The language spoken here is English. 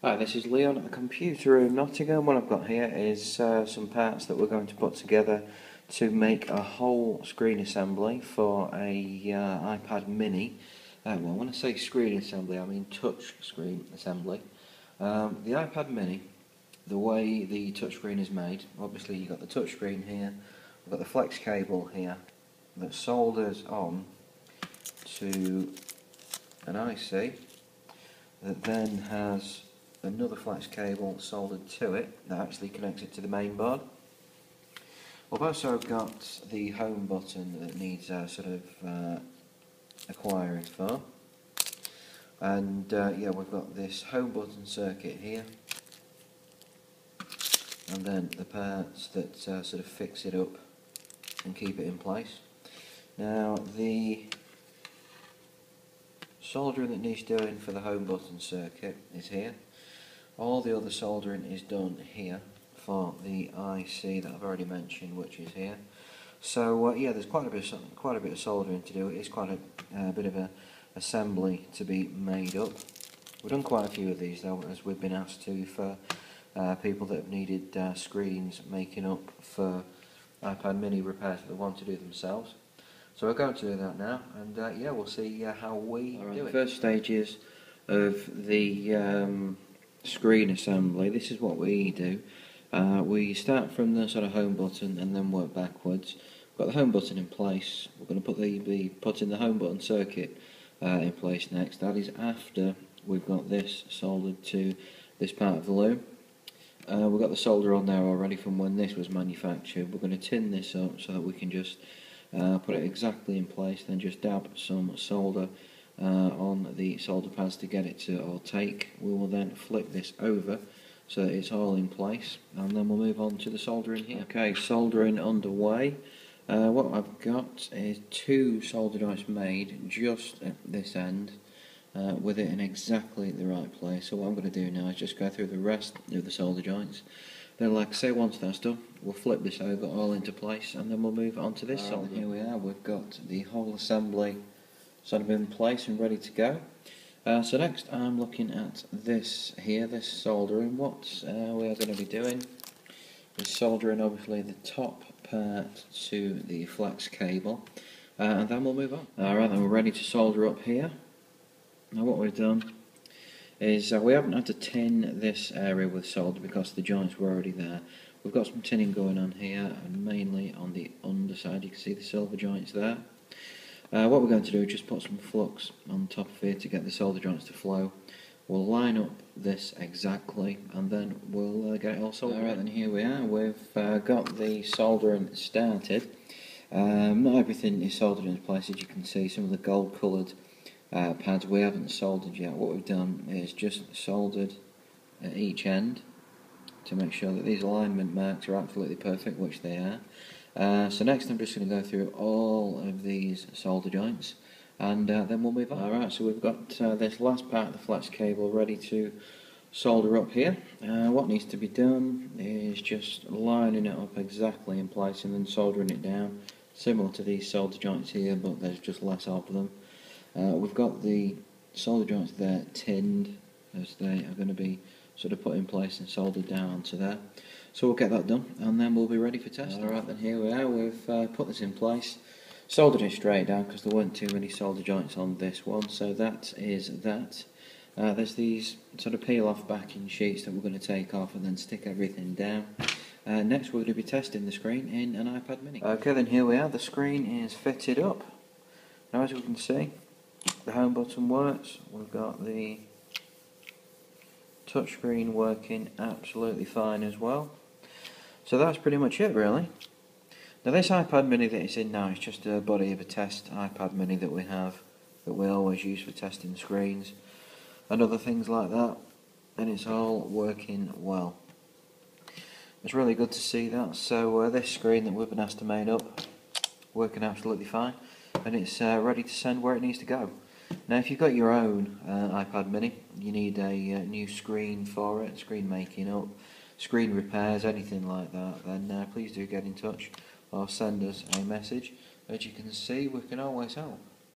Hi, this is Leon at the Computer Room Nottingham. What I've got here is some parts that we're going to put together to make a whole screen assembly for a iPad mini. Well, when I say screen assembly, I mean touch screen assembly. The iPad mini, the way the touchscreen is made, obviously you've got the touchscreen here, we've got the flex cable here that solders on to an IC that then has another flex cable soldered to it that actually connects it to the main board. We've also got the home button that needs acquiring for, and yeah, we've got this home button circuit here, and then the parts that sort of fix it up and keep it in place. Now the soldering that needs doing for the home button circuit is here. All the other soldering is done here for the IC that I've already mentioned, which is here. So yeah, there's quite a bit of soldering to do. It's quite a bit of a assembly to be made up. We've done quite a few of these though, as we've been asked to, for people that have needed screens making up for iPad mini repairs that they want to do themselves. So we're going to do that now, and yeah, we'll see how we do it. The first stages of the screen assembly, this is what we do. We start from the sort of home button and then work backwards. We've got the home button in place. We're going to be putting the home button circuit in place next. That is after we've got this soldered to this part of the loom. We've got the solder on there already from when this was manufactured. We're going to tin this up so that we can just put it exactly in place, then just dab some solder on the solder pads to get it to all take. We will then flip this over so that it's all in place, and then we'll move on to the soldering here. Okay, soldering underway. What I've got is two solder joints made just at this end with it in exactly the right place. So what I'm going to do now is just go through the rest of the solder joints. Then, like I say, once that's done, we'll flip this over all into place, and then we'll move on to this solder. Here we are, we've got the whole assembly sort of in place and ready to go. So next I'm looking at this here, this soldering. What we are going to be doing is soldering obviously the top part to the flex cable, and then we'll move on. Alright, then we're ready to solder up here. Now what we've done is we haven't had to tin this area with solder because the joints were already there. We've got some tinning going on here, and mainly on the underside. You can see the silver joints there. What we're going to do is just put some flux on top of here to get the solder joints to flow. We'll line up this exactly, and then we'll get it all soldered. Alright, then here we are. We've got the soldering started. Not everything is soldered in place, as you can see. Some of the gold coloured pads we haven't soldered yet. What we've done is just soldered at each end to make sure that these alignment marks are absolutely perfect, which they are. So next I'm just going to go through all of these solder joints, and then we'll move on. Alright, so we've got this last part of the flex cable ready to solder up here. What needs to be done is just lining it up exactly in place and then soldering it down, similar to these solder joints here, but there's just less of them. We've got the solder joints there tinned, as they are going to be sort of put in place and soldered down onto there. So we'll get that done, and then we'll be ready for testing. Alright, then here we are. We've put this in place, soldered it straight down because there weren't too many solder joints on this one, so that is that. There's these sort of peel off backing sheets that we're going to take off and then stick everything down. Next we're going to be testing the screen in an iPad mini. Okay, then here we are. The screen is fitted up. Now, as we can see, the home button works. We've got the touchscreen working absolutely fine as well. So that's pretty much it, really. Now this iPad mini that it's in now is just a body of a test iPad mini that we have, that we always use for testing screens and other things like that, and it's all working well. It's really good to see that. So this screen that we've been asked to make up, working absolutely fine, and it's ready to send where it needs to go. Now if you've got your own iPad mini, you need a new screen for it, screen making up, screen repairs, anything like that, then please do get in touch or send us a message. As you can see, we can always help.